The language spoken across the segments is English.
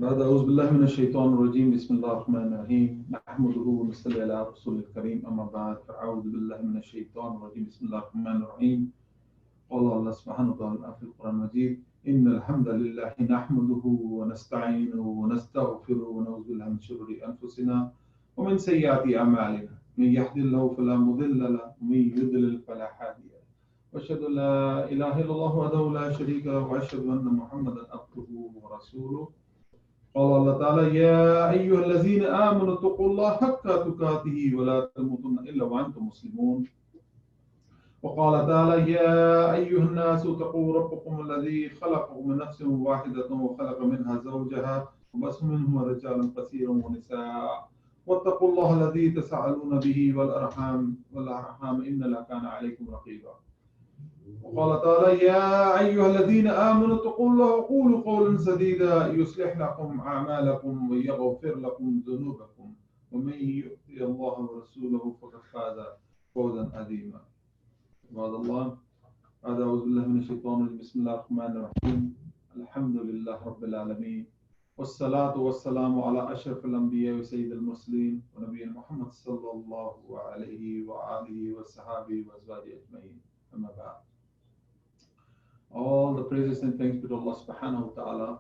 بعد أعوذ بالله من الشيطان الرجيم بسم الله الرحمن الرحيم نحمده ونصلي على رسول الكريم أما بعد فأعوذ بالله من الشيطان الرجيم بسم الله الرحمن الرحيم قال الله سبحانه وتعالى في القرآن المجيد إن الحمد لله نحمده ونستعينه ونستغفره ونعوذ بالله من شرور أنفسنا ومن سيئات أعمالنا من يهد الله فلا مضل له ومن يضلل فلا هادي له وأشهد أن لا إله إلا الله وحده لا شريك له وأشهد أن محمدا عبده ورسوله قال الله تعالى يا أيها الذين آمنوا اتقوا الله حق تقاته ولا تموتن إلا وأنتم مسلمون وقال تعالى يا أيها الناس اتقوا ربكم الذي خلقكم من نفس واحدة وخلق منها زوجها وبث منهما رجالا كثيرا ونساء واتقوا الله الذي تساءلون به والأرحام إن الله كان عليكم رقيبا وقال تعالى يا أيها الذين آمنوا اتقوا الله وقولوا قولا سديدا يصلح لكم أعمالكم ويغفر لكم ذنوبكم ومن يطع الله ورسوله فقد فاز فوزا عظيما. عباد الله أعوذ بالله من الشيطان الرجيم بسم الله الرحمن الرحيم الحمد لله رب العالمين والصلاة والسلام على أشرف الأنبياء وسيد المرسلين ونبينا محمد صلى الله عليه وآله وصحبه وأزواجه أجمعين أما بعد. All the praises and thanks be to Allah subhanahu wa ta'ala,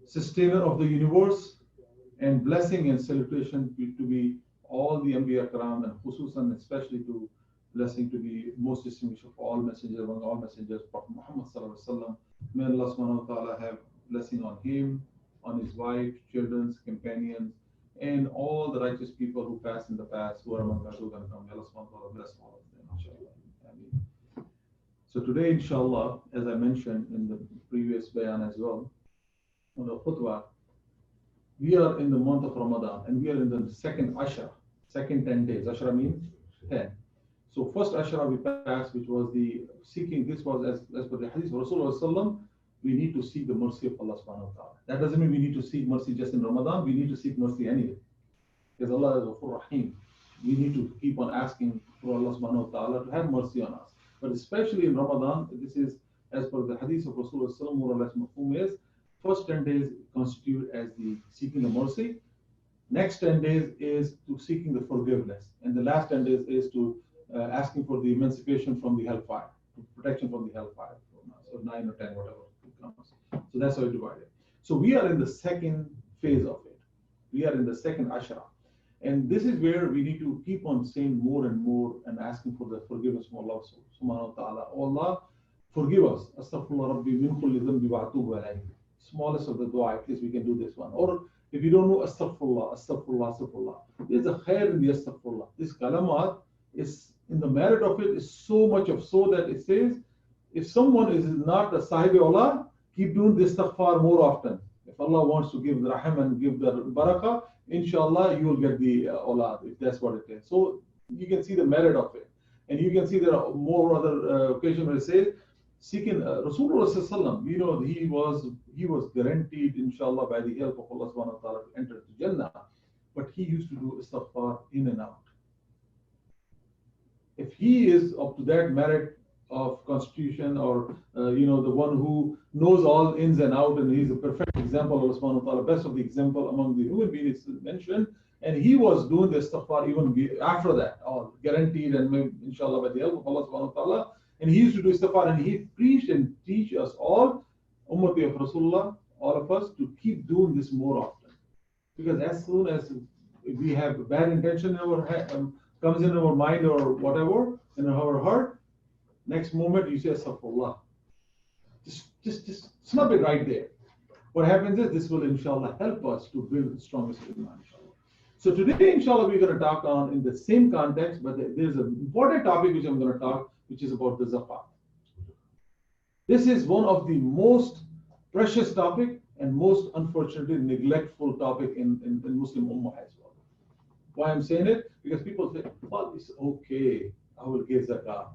sustainer of the universe, and blessing and salutation to be all the Anbiya Karam and khususan especially to blessing to be most distinguished of all messengers among all messengers, Prophet Muhammad sallallahu alaihi wasallam. May Allah subhanahu wa ta'ala have blessing on him, on his wife, children, companions, and all the righteous people who passed in the past, who are among us who are going to come. May Allah subhanahu wa ta'ala bless all of them, inshallah. Ameen. So today, inshallah, as I mentioned in the previous bayan as well, on the khutbah, we are in the month of Ramadan and we are in the second Ashra, second 10 days. Ashra means 10. So first Ashra we passed, which was the seeking, this was as per the hadith of Rasulullah, we need to seek the mercy of Allah subhanahu wa ta'ala. That doesn't mean we need to seek mercy just in Ramadan, we need to seek mercy anyway. Because Allah is Ghafur Rahim. We need to keep on asking for Allah subhanahu wa ta'ala to have mercy on us. But especially in Ramadan, this is as per the hadith of Rasulullah, more or less mafhum is, first 10 days constitute as the seeking the mercy. Next 10 days is to seeking the forgiveness. And the last 10 days is to asking for the emancipation from the hellfire, protection from the hellfire. So 9 or 10, whatever it comes. So that's how we divide it. So we are in the second phase of it. We are in the second Ashra. And this is where we need to keep on saying more and more and asking for the forgiveness from Allah subhanahu wa ta'ala. Oh Allah, forgive us. Astaghfirullah Rabbi min kulli dhanbi wa atubu alayhi. Smallest of the dua, at least we can do this one. Or if you don't know astaghfirullah, astaghfirullah, astaghfirullah. There's a khair in the astaghfirullah. This kalamat is, in the merit of it is so much of so that it says, if someone is not a sahib Allah, keep doing this istighfar more often. If Allah wants to give the rahim and give the barakah, inshallah you will get the awlad, if that's what it is. So you can see the merit of it. And you can see there are more other occasions where it says, seeking Rasulullah, you know, he was guaranteed, inshallah, by the help of Allah subhanahu wa ta'ala to enter the Jannah. But he used to do istighfar in and out. If he is up to that merit of constitution, or the one who knows all ins and out, and he's a perfect example of Allah subhanahu wa ta'ala, best of the example among the human beings mentioned, and he was doing the istighfar even after that, all guaranteed and maybe, inshallah, by the help of Allah subhanahu wa ta'ala, and he used to do istighfar, and he preached and teach us all, ummati of Rasulullah, all of us, to keep doing this more often. Because as soon as we have bad intention in our head, comes in our mind or whatever, in our heart, next moment you say astaghfirullah. Just snap it right there. What happens is this will inshallah help us to build the strongest iman, inshallah. So today, inshallah, we're going to talk on in the same context, but there's an important topic which I'm going to talk, which is about the zakat. This is one of the most precious topic and most unfortunately neglectful topic in Muslim Ummah as well. Why I'm saying it? Because people say, well, it's okay, I will give zakat.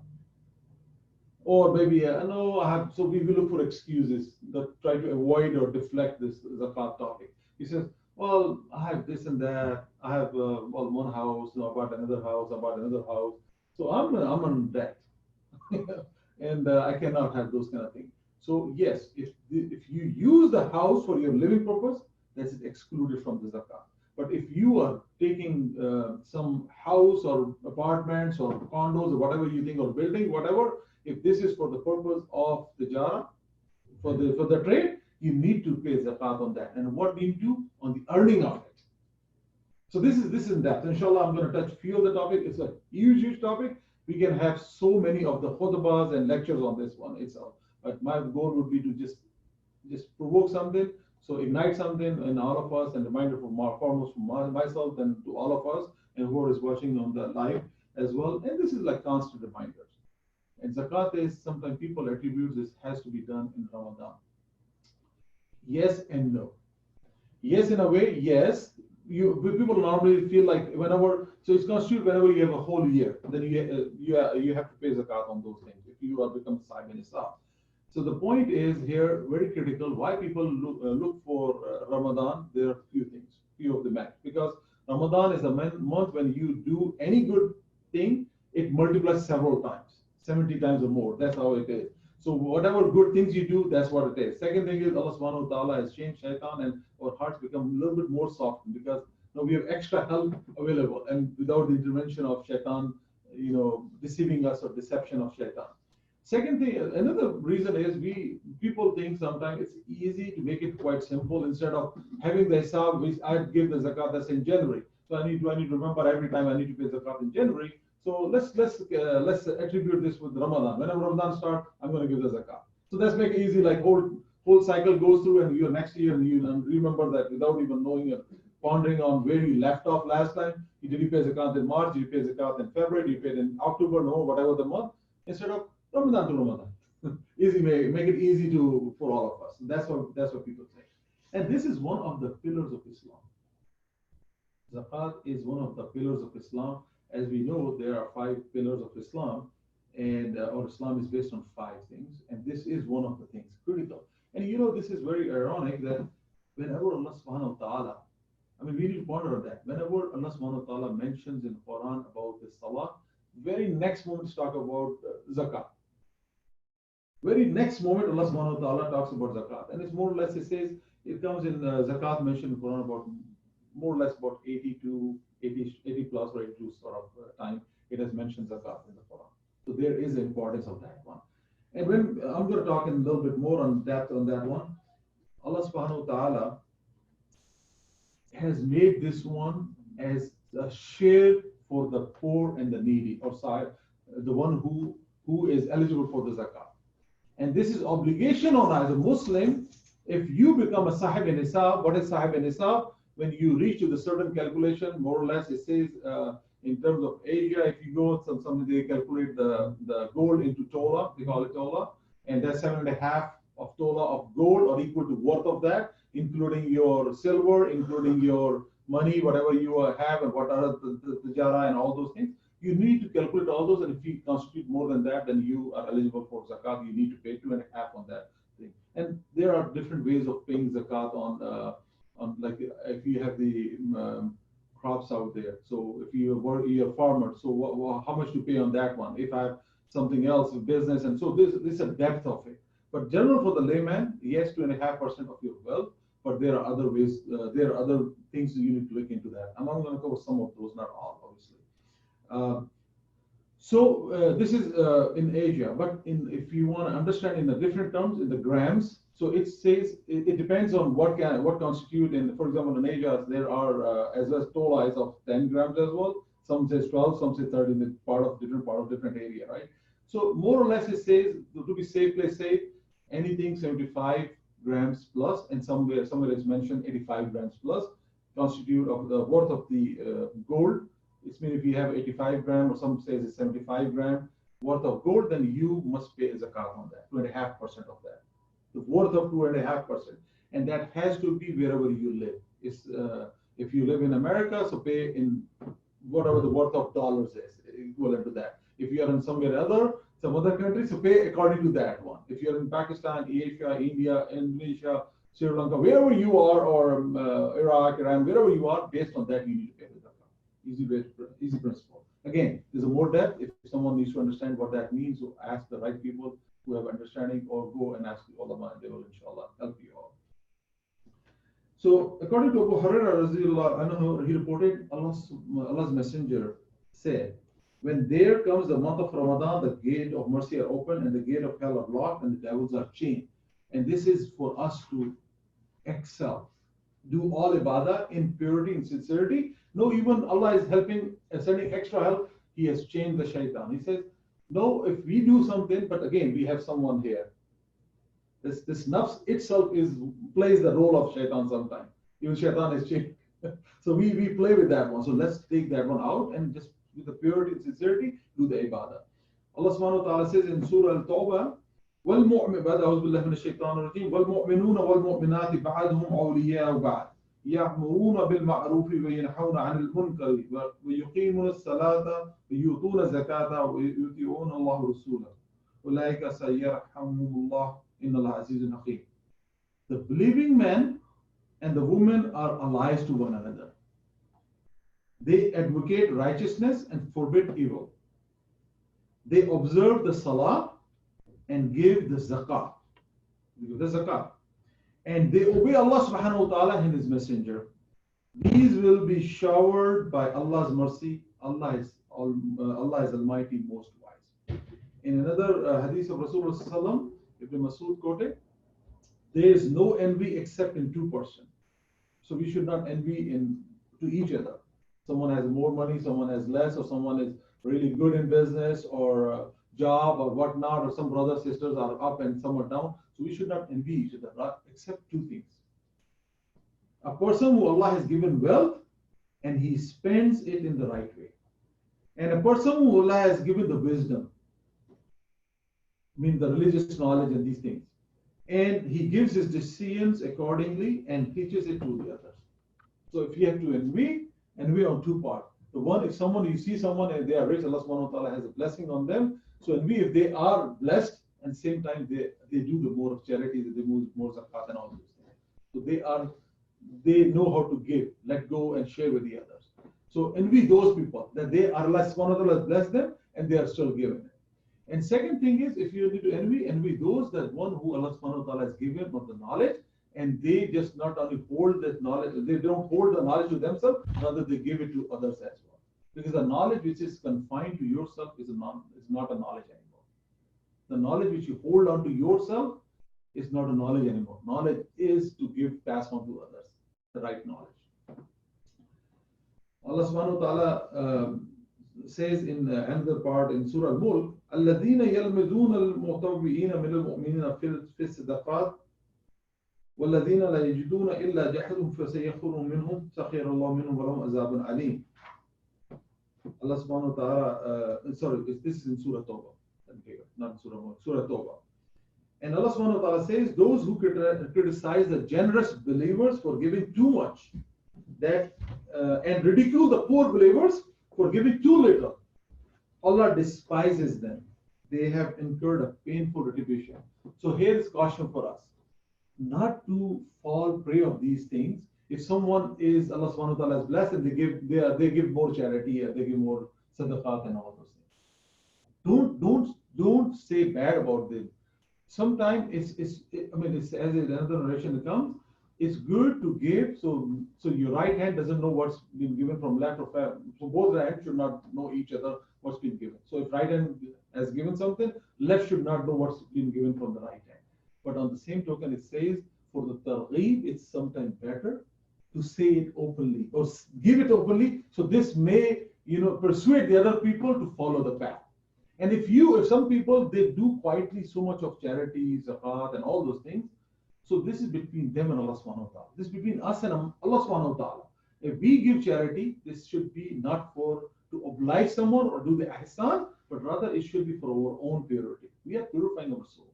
Or maybe, no, I have, so we will look for excuses that try to avoid or deflect this zakat topic. He says, well, I have this and that, I have one house, I bought another house, so I'm on debt. And I cannot have those kind of things. So yes, if you use the house for your living purpose, that's excluded from the zakat. But if you are taking some house or apartments or condos or whatever you think, or building, whatever, if this is for the purpose of tijara, for the trade, you need to pay zakat on that. And what do you do on the earning of it? So this is in depth. Inshallah, I'm going to touch few of the topic. It's a huge topic. We can have so many of the khutbahs and lectures on this one. But my goal would be to just provoke something, so ignite something in all of us, and reminder from foremost from myself and to all of us, and who is watching on the live as well. And this is like constant reminders. And zakat is sometimes people attribute this has to be done in Ramadan. Yes and no. Yes, in a way, yes. People normally feel like whenever, so it's constituted whenever you have a whole year, then you have to pay zakat on those things if you are become Sahib and Islam. So the point is here very critical. Why people look for Ramadan? There are few of the math, because Ramadan is a month when you do any good thing, it multiplies several times, 70 times or more. That's how it is. So whatever good things you do, that's what it is. Second thing is Allah subhanahu wa ta'ala has changed shaitan, and our hearts become a little bit more softened, because now we have extra help available, and without the intervention of shaitan, deceiving us, or deception of shaitan. Second thing, another reason is people think sometimes it's easy to make it quite simple. Instead of having the hisab, which I give the zakat that's in January, so I need to remember every time I need to pay zakat in January. So let's attribute this with Ramadan. Whenever Ramadan starts, I'm going to give the zakat. So let's make it easy. Like whole cycle goes through, and your next year, and you remember that without even knowing it, pondering on where you left off last time. Did you pay zakat in March? Did you pay zakat in February? Did you pay in October? No, whatever the month. Instead of Ramadan to Ramadan, easy make it easy for all of us. That's what people say. And this is one of the pillars of Islam. Zakat is one of the pillars of Islam. As we know, there are 5 pillars of Islam, and or Islam is based on 5 things, and this is one of the things critical. And this is very ironic that whenever Allah subhanahu wa ta'ala, we need to ponder on that. Whenever Allah subhanahu wa ta'ala mentions in the Quran about the salah, very next moment talk about zakat. Very next moment Allah subhanahu wa ta'ala talks about zakat. And it's more or less, it comes in zakat mentioned in the Quran about more or less about 80 plus or 82 sort of time it has mentioned zakat in the Quran. So there is the importance of that one. And when I'm going to talk in a little bit more on depth on that one, Allah subhanahu wa ta'ala has made this one as a share for the poor and the needy, or the one who is eligible for the zakat. And this is obligation on as a Muslim. If you become a Sahib and Nisab, what is Sahib and Nisab? When you reach to the certain calculation, more or less, it says in terms of Asia, if you go, some they calculate the gold into tola, they call it tola, and that's 7.5 of tola of gold, or equal to worth of that, including your silver, including your money, whatever you have, and what are the jara and all those things. You need to calculate all those, and if you constitute more than that, then you are eligible for zakat. You need to pay 2.5 on that thing. And there are different ways of paying zakat on like if you have the crops out there. So if you're a farmer, so how much to pay on that one? If I have something else, business, and so this is a depth of it. But general for the layman, yes, 2.5% of your wealth. But there are other ways. There are other things you need to look into that. I'm going to cover some of those, not all, obviously. This is in Asia, but if you want to understand in the different terms, in the grams, so it says it depends on what constitute. In, for example, in Asia there are as well as tola is of 10 grams as well. Some says 12, some say 13. It's part of different area, right? So more or less it says to be safe, play safe, anything 75 grams plus, and somewhere it's mentioned 85 grams plus constitute of the worth of the gold. It means if you have 85 gram, or some says it's 75 gram worth of gold, then you must pay zakat on that, 2.5% of that, the worth of 2.5%, and that has to be wherever you live. It's if you live in America, so pay in whatever the worth of dollars is equivalent to that. If you are in some other country, so pay according to that one. If you're in Pakistan, Asia, India, Indonesia, Sri Lanka, wherever you are, or Iraq, Iran, wherever you are, based on that you need to pay the zakat. Easy principle. Again, there's a more depth. If someone needs to understand what that means, so ask the right people. who have understanding, or go and ask the ulama, and they will inshallah help you all. So according to Abu Hurairah radiallahu anhu, he reported Allah's messenger said, when there comes the month of Ramadan, the gate of mercy are open and the gate of hell are locked and the devils are chained. And this is for us to excel. Do all ibadah in purity and sincerity. No, even Allah is helping, sending extra help. He has chained the shaitan. He says, no, if we do something, but again, we have someone here. This nafs itself plays the role of shaitan sometimes. Even shaitan is chained. So we play with that one. So let's take that one out and just with the purity and sincerity, do the ibadah. Allah subhanahu wa ta'ala says in Surah Al-Tawbah, وَالْمُؤْمِنُونَ أعوذ بالله من الشيطان الرجيم وَالْمُؤْمِنُونَ وَالْمُؤْمِنَاتِ بَعْضُهُمْ أَوْلِيَاءُ بَعْضٍ يَأْمُرُونَ بِالْمَعْرُوفِ وَيَنْهَوْنَ عَنِ الْمُنكَرِ وَيُقِيمُونَ الصَّلَاةَ وَيُؤْتُونَ الزَّكَاةَ وَيُطِيعُونَ اللَّهَ وَرَسُولَهُ أُولَئِكَ سَيَرْحَمُهُمُ اللَّهُ إِنَّ اللَّهَ عَزِيزٌ حَكِيمٌ. The believing men and the women are allies to one another. They advocate righteousness and forbid evil. They observe the salah and give the zakah. And they obey Allah subhanahu wa ta'ala and His messenger. These will be showered by Allah's mercy. Allah is Almighty, most wise. In another hadith of Rasulullah sallallahu alaihi wasallam, Ibn Masud quoted, there is no envy except in two persons. So we should not envy to each other. Someone has more money, someone has less, or someone is really good in business or job or whatnot, or some brothers, sisters are up and some are down. So we should not envy each other, right? Except two things. A person who Allah has given wealth and he spends it in the right way. And a person who Allah has given the wisdom, I mean the religious knowledge and these things. And he gives his decisions accordingly and teaches it to the others. So if you have to envy on two parts. The one, if you see someone and they are rich, Allah subhanahu wa ta'ala has a blessing on them. So envy if they are blessed and same time they do the more of charity, they do more zakat and all those things. So they know how to give, let go and share with the others. So envy those people that Allah subhanahu wa ta'ala has blessed them and they are still giving it. And second thing is, if you need to envy those that one who Allah subhanahu wa ta'ala has given of the knowledge, and they just not only hold that knowledge, they don't hold the knowledge to themselves, rather they give it to others as well. Because the knowledge which is confined to yourself is not a knowledge anymore. The knowledge which you hold on to yourself is not a knowledge anymore. Knowledge is to pass on to others, the right knowledge. Allah subhanahu wa ta'ala says in another part in Surah Al-Mulk, الَّذِينَ يَلْمِزُونَ الْمُطَوِّئِينَ مِنَ الْمُؤْمِنِينَ فِي الصَّدَقَاتِ وَالَّذِينَ لَا يَجِدُونَ إِلَّا جَحْدُهُمْ فَسَيَخْفُرُهُمْ مِنْهُمْ سَخِرَ اللَّهُ مِنْهُمْ وَلَهُمْ عَذَابٌ عَلِيمٌ. Allah subhanahu wa ta'ala, sorry, this is in Surah Tawbah, not in Surah Mulk, Surah Tawbah. And Allah subhanahu wa ta'ala says, those who criticize the generous believers for giving too much, and ridicule the poor believers for giving too little, Allah despises them. They have incurred a painful retribution. So here is caution for us, not to fall prey of these things. If someone is Allah subhanahu wa ta'ala is blessed and they give more charity, they give more sadaqat and all those things. Don't say bad about them. Sometimes as another narration comes, it's good to give. So your right hand doesn't know what's been given from left or left. So both hands should not know each other what's been given. So if right hand has given something, left should not know what's been given from the right hand. But on the same token, it says for the targheeb, it's sometimes better to say it openly or give it openly. So this may persuade the other people to follow the path. And if some people, they do quietly so much of charity, zakat and all those things. So this is between them and Allah subhanahu wa ta'ala. This is between us and Allah subhanahu wa ta'ala. If we give charity, this should be not to oblige someone or do the ihsan, but rather it should be for our own purity. We are purifying our soul.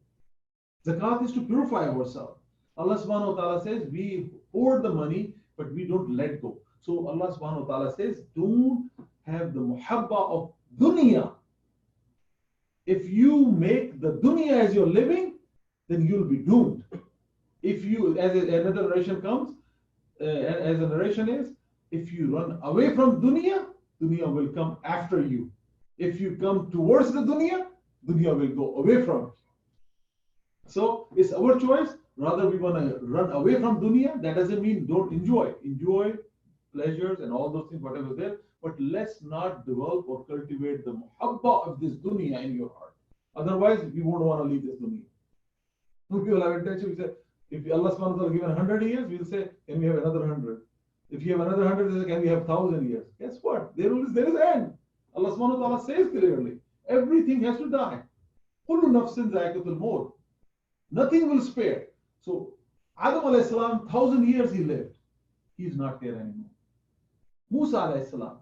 Zakat is to purify ourselves. Allah subhanahu wa ta'ala says we hoard the money, but we don't let go. So Allah subhanahu wa ta'ala says, don't have the muhabba of dunya. If you make the dunya as your living, then you'll be doomed. If you, as another narration comes, as a narration is, if you run away from dunya, dunya will come after you. If you come towards the dunya, dunya will go away from you. So it's our choice. Rather, we want to run away from dunya. That doesn't mean don't enjoy. Enjoy pleasures and all those things, whatever there. But let's not develop or cultivate the muhabba of this dunya in your heart. Otherwise, we won't want to leave this dunya. If you will have intention, we say, if Allah subhanahu wa ta'ala given 100 years, we'll say, can we have another 100? If you have another 100, we'll say, can we have 1,000 years? Guess what? There is end. Allah subhanahu wa ta'ala says clearly, everything has to die. كُلُّ نَفْسٍ ذَائِقَةُ الْمَوْتِ. Nothing will spare. So, Adam alayhi salam, 1,000 years he lived. He is not here anymore. Musa alayhi salam,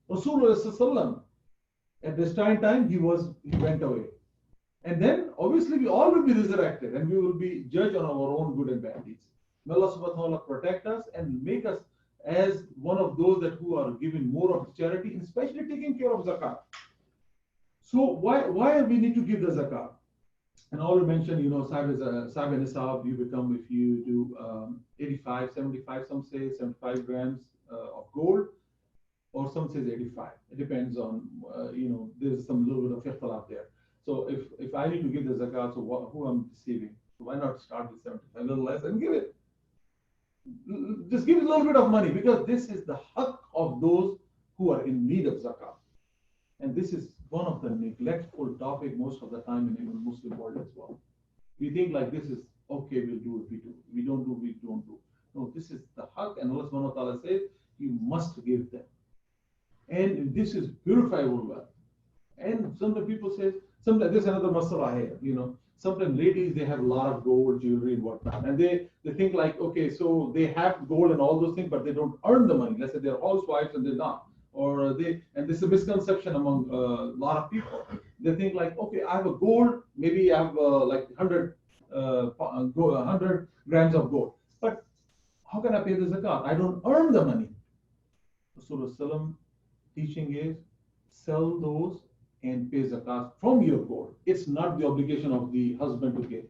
Rasulullah sallam, at this time he went away. And then obviously we all will be resurrected and we will be judged on our own good and bad deeds. May Allah subhanahu wa ta'ala protect us and make us as one of those that who are giving more of charity, especially taking care of zakat. So why we need to give the zakat? And I already mentioned, Sahib and Nisab, you become if you do 85, 75, some say 75 grams of gold, or some says 85. It depends on, there's some little bit of ikhtilaf there. So if I need to give the zakat, so who I'm deceiving? So why not start with 75, a little less, and give it? Just give a little bit of money, because this is the haqq of those who are in need of zakat. And this is one of the neglectful topic most of the time in the Muslim world as well. We think like this is okay, we'll do if we do. We don't do, we don't do. No, this is the haqq, and Allah subhanahu wa ta'ala says you must give them. And this is purifiable wealth. And sometimes people say, sometimes there's another masala here, sometimes ladies, they have a lot of gold, jewelry and whatnot. And they think like, okay, so they have gold and all those things, but they don't earn the money. Let's say they're housewives and they're not. And this is a misconception among a lot of people. They think like, okay, I have a gold, maybe I have like 100 grams of gold. But how can I pay the zakat? I don't earn the money. Rasulullah teaching is sell those and pay zakat from your gold. It's not the obligation of the husband to give.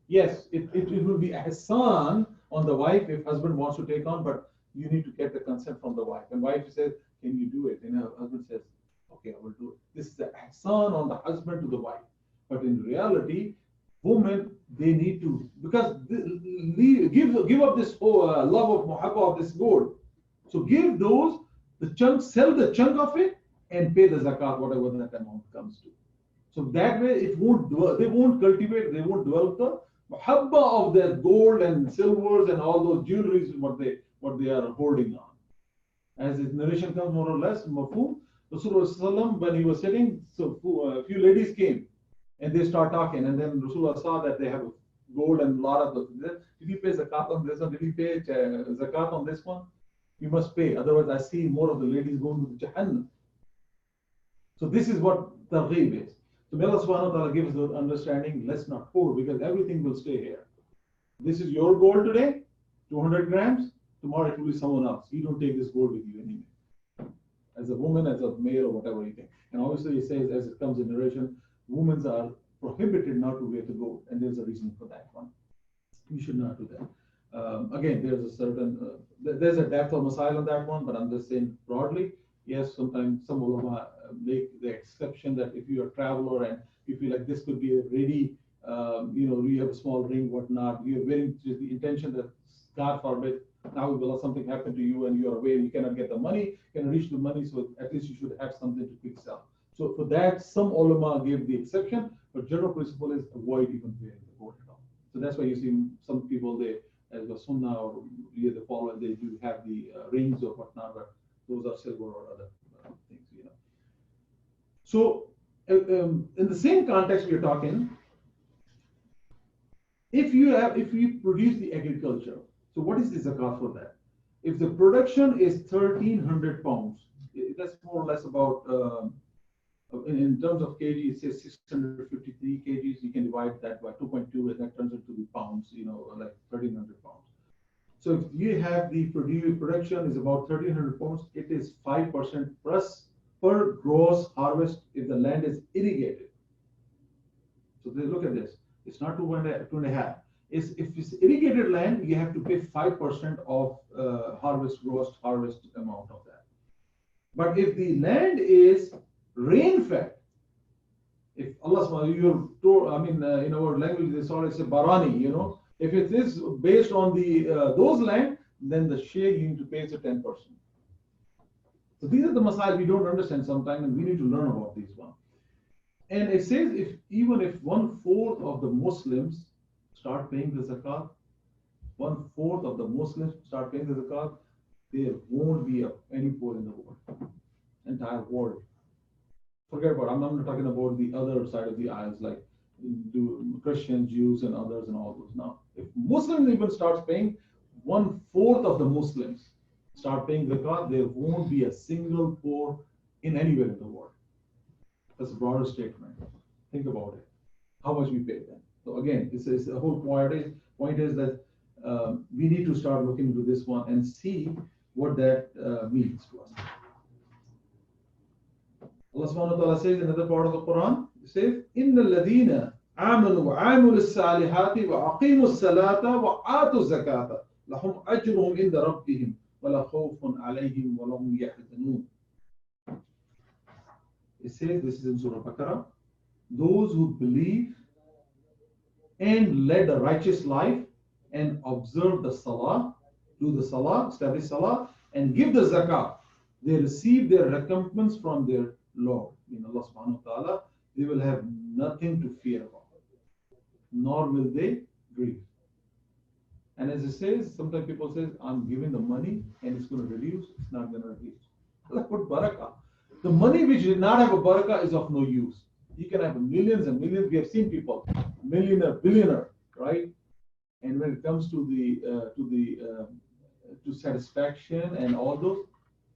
Yes, it will be ihsan on the wife if husband wants to take on, but you need to get the consent from the wife. And wife says, can you do it? And her husband says, okay, I will do it. This is the ihsan on the husband to the wife. But in reality, women, they need to, because give up this love of muhabba of this gold. So give those, the chunk, sell the chunk of it and pay the zakat, whatever that amount comes to. So that way they won't cultivate, they won't develop the muhabba of their gold and silvers and all those jewelries, what they are holding on. As his narration comes more or less, mafhum, Rasulullah when he was sitting, so a few ladies came and they start talking, and then Rasulullah saw that they have gold and a lot of those. Did you pay zakat on this one? Did you pay zakat on this one? You must pay. Otherwise, I see more of the ladies going to Jahannam. So this is what targheeb is. So may Allah subhanahu wa ta'ala gives the understanding, let's not hoard, because everything will stay here. This is your gold today, 200 grams. Tomorrow it will be someone else. You don't take this gold with you anyway. As a woman, as a male, or whatever you think. And obviously it says, as it comes in narration, women are prohibited not to wear the gold. And there's a reason for that one. You should not do that. Again, there's a certain, there's a depth of masail on that one, but I'm just saying broadly, yes, sometimes some ulama make the exception that if you're a traveler and you feel like this could be a ready, you have a small ring, whatnot, you're wearing just the intention that, God forbid, now will something happen to you and you're away and you cannot get the money, cannot reach the money, so at least you should have something to quick sell. So for that, some ulama gave the exception, but general principle is avoid even wearing the gold at all. So that's why you see some people, they, as the sunnah or the follower, they do have the rings or whatnot, but those are silver or other things, So in the same context we are talking, if you produce the agriculture, so what is the zakat for that? If the production is 1,300 pounds, that's more or less about, in terms of kg, it says 653 kgs. You can divide that by 2.2, and that turns into the pounds, like 1,300 pounds. So if you have the production is about 1,300 pounds, it is 5% plus per gross harvest if the land is irrigated. So they look at this. It's not 2.5. If it's irrigated land, you have to pay 5% of gross harvest amount of that. But if the land is rain-fed, If Allah I mean, in our language, they sort of say barani, if it is based on the those land, then the share you need to pay is 10%. So these are the masail we don't understand sometimes, and we need to learn about these ones. And it says even if 1/4 of the Muslims start paying the zakat, 1/4 of the Muslims start paying the zakat, there won't be any poor in the world, entire world. Forget about. I'm not talking about the other side of the aisles, like Christians, Jews, and others, and all those. Now, if Muslims even starts paying, 1/4 of the Muslims start paying zakat, there won't be a single poor in anywhere in the world. That's a broader statement. Think about it. How much we pay then. So again, it's the whole point is that we need to start looking into this one and see what that means to us. Allah subhanahu wa ta'ala says in another part of the Quran, it says, إِنَّ الَّذِينَ آمَنُوا وَعَمِلُوا الصَّالِحَاتِ وَأَقِيمُوا الصَّلَاةَ وَآتُوا الزَّكَاةَ لَهُمْ أَجْرُهُمْ عِنْدَ رَبِّهِمْ وَلَا خَوْفٌ عَلَيْهِمْ وَلَا هُمْ يَحْزَنُونَ. It says, this is in Surah Baqarah, those who believe and led a righteous life and observe the salah, do the salah, establish salah, and give the zakah, they receive their recompense from their Lord, in Allah subhanahu wa ta'ala. They will have nothing to fear about, nor will they grieve. And as it says, sometimes people say, I'm giving the money and it's going to reduce. It's not going to reduce. Allah put barakah. The money which did not have a barakah is of no use. You can have millions and millions. We have seen people, millionaire, billionaire, right? And when it comes to to satisfaction and all those,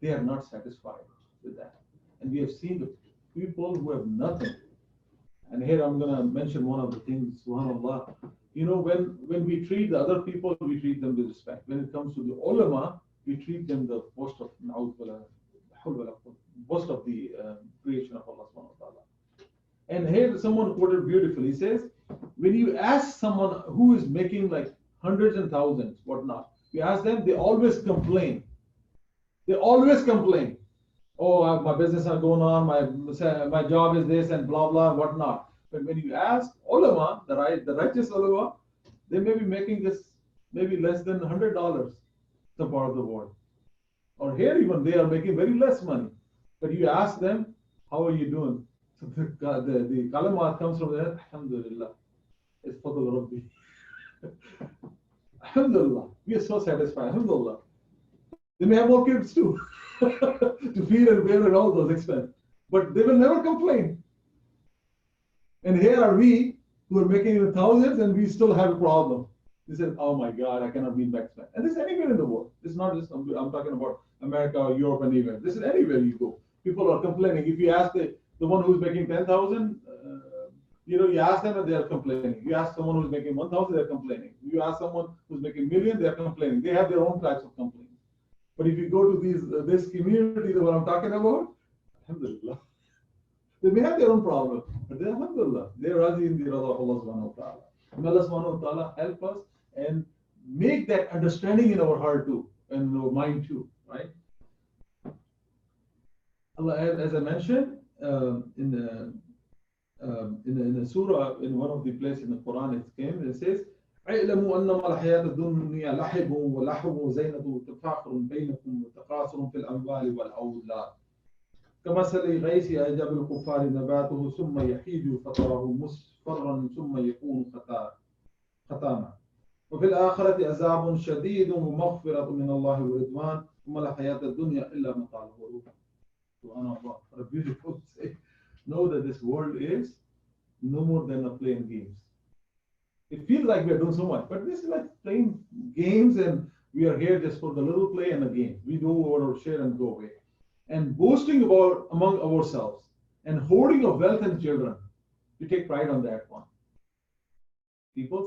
they are not satisfied with that. And we have seen the people who have nothing. And here I'm going to mention one of the things, subhanAllah. When we treat the other people, we treat them with respect. When it comes to the ulama, we treat them the most of the creation of Allah subhanahu wa ta'ala. And here someone quoted beautifully. He says, when you ask someone who is making like hundreds and thousands, whatnot, you ask them, they always complain. They always complain. Oh, my business is not going on, my job is this and blah, blah, and whatnot. But when you ask ulama, the righteous ulama, they may be making this maybe less than $100 some part of the world. Or here even, they are making very less money. But you ask them, how are you doing? So the kalamat comes from there, alhamdulillah. It's for the Rabbi. Alhamdulillah. We are so satisfied, alhamdulillah. They may have more kids too, to feed and wear and all those expenses. But they will never complain. And here are we, who are making thousands, and we still have a problem. They said, oh my God, I cannot meet back spend. And this is anywhere in the world. This is not just, I'm talking about America or Europe and anywhere. This is anywhere you go. People are complaining. If you ask the one who's making 10,000, you ask them and they are complaining. You ask someone who's making 1,000, they're complaining. You ask someone who's making million, they're complaining. They have their own types of complaints. But if you go to this community that what I'm talking about, alhamdulillah, they may have their own problem, but they're alhamdulillah, they're razi in the rada of Allah subhanahu wa ta'ala. May Allah subhanahu wa ta'ala help us and make that understanding in our heart too, and in our mind too, right? Allah, as I mentioned, in the surah, in one of the places in the Quran, it came, it says, اعلموا أنما الحياة الدنيا لعب ولهو وزينة وتفاخر بينكم وتكاثر في الأموال والأولاد كمثل غيث أعجب الكفار نباته ثم يحيج فتره مصفرا ثم يكون ختاما وفي الآخرة عذاب شديد ومغفرة من الله ورضوان وما الحياة الدنيا إلا متاع الغرور. Subhanallah, what a beautiful say. Know that this world is no more than a playing games. It feels like we are doing so much, but this is like playing games, and we are here just for the little play and the game. We do our share and go away. And boasting about among ourselves and hoarding of wealth and children. We take pride on that one.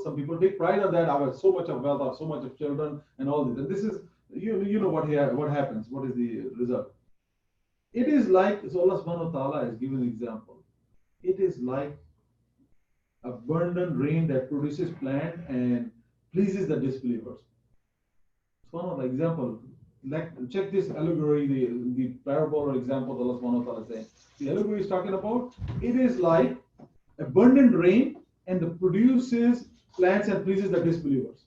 Some people take pride on that. I have so much of wealth, I have so much of children, and all this. And this is, you know what happens. What is the result? It is like, so Allah subhanahu wa ta'ala has given an example. It is like abundant rain that produces plant and pleases the disbelievers. So one of the example, like check this allegory, the parable or example Allah subhanahu wa ta'ala is saying. The allegory is talking about, it is like abundant rain and produces plants and pleases the disbelievers.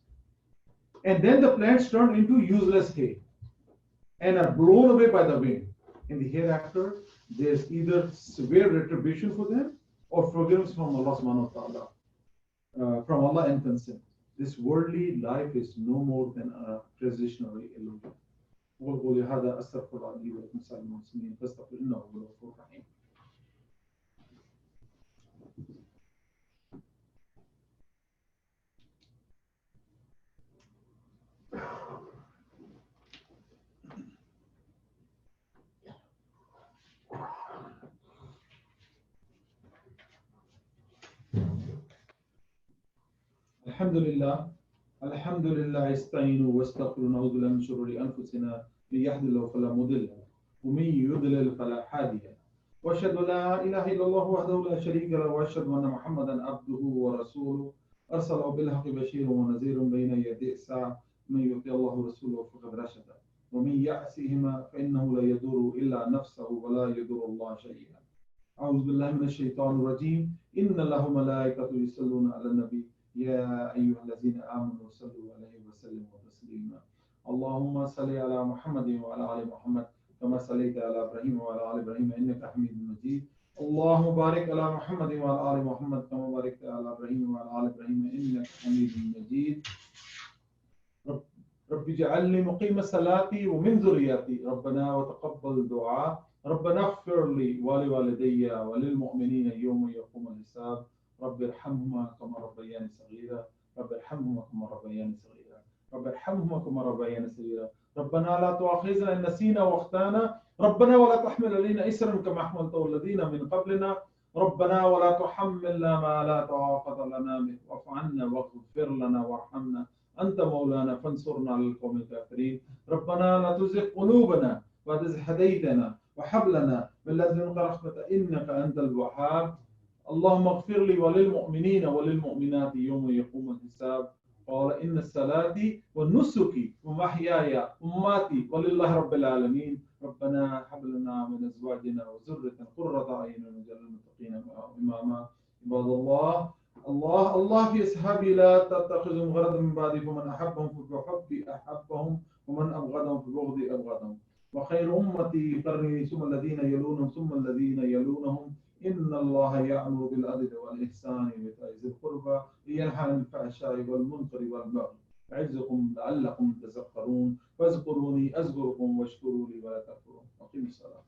And then the plants turn into useless hay and are blown away by the wind. In the hereafter, there's either severe retribution for them or forgiveness from Allah subhanahu wa ta'ala, from Allah and consent. This worldly life is no more than a transitionary illusion. وقولي هذا أستغفر الله لي ولكم سائر المسلمين فاستغفر إنه هو الغفور الرحيم. الحمد لله استعينوا واستغفروا نعوذ بالله من شرور انفسنا من يهد الله فلا مضل له ومن يضلل فلا هادي له واشهد ان لا اله الا الله وحده لا شريك له واشهد ان محمدا عبده ورسوله ارسله بالحق بشيرا ونذيرا بين يدي الساعه من يطع الله ورسوله فقد رشد ومن يعصهما فانه لا يضر الا نفسه ولا يضر الله شيئا. أعوذ بالله من الشيطان الرجيم إن الله ملائكته يصلون على النبي يا أيها الذين آمنوا صلوا عليه وسلموا تسليما. اللهم صل على محمد وعلى آل محمد كما صليت على إبراهيم وعلى آل إبراهيم إنك حميد مجيد. اللهم بارك على محمد وعلى آل محمد كما باركت على إبراهيم وعلى آل إبراهيم إنك حميد مجيد. رب اجعلني مقيم الصلاة ومن ذريتي ربنا وتقبل دعاء ربنا اغفر لي ولوالدي وللمؤمنين يوم يقوم الحساب رب ارحمهما كما ربياني صغيرا رب ارحمهما كما ربياني صغيرا رب ارحمهما كما ربياني صغيرا ربنا لا تؤاخذنا إن نسينا واخطأنا ربنا ولا تحمل علينا إسرا كما حملته الذين من قبلنا ربنا ولا تحملنا ما لا طاقة لنا به واعف عنا واغفر لنا وارحمنا أنت مولانا فانصرنا على القوم الكافرين ربنا لا تزغ قلوبنا بعد إذ هديتنا وهب لنا من لدنك رحمة إنك أنت الوهاب. اللهم اغفر لي وللمؤمنين وللمؤمنات يوم يقوم الحساب. قال إن صلاتي ونسكي ومحياي ومماتي ولله رب العالمين. ربنا هب لنا من أزواجنا وذريتنا قرة أعين واجعلنا للمتقين إماما. عباد الله في أصحابي لا تتخذهم غرضا من بعدي فمن أحبهم فبحبي أحبهم ومن أبغضهم فبغضي أبغضهم وخير أمتي قرني ثم الذين يلونهم ثم الذين يلونهم إن الله يأمر بالعدل والإحسان وإيتاء ذي القربى وينهى عن الفحشاء والمنكر والبغي يعظكم لعلكم تذكرون فاذكروني أذكركم واشكروا لي ولا تكفرون. أقيموا الصلاة.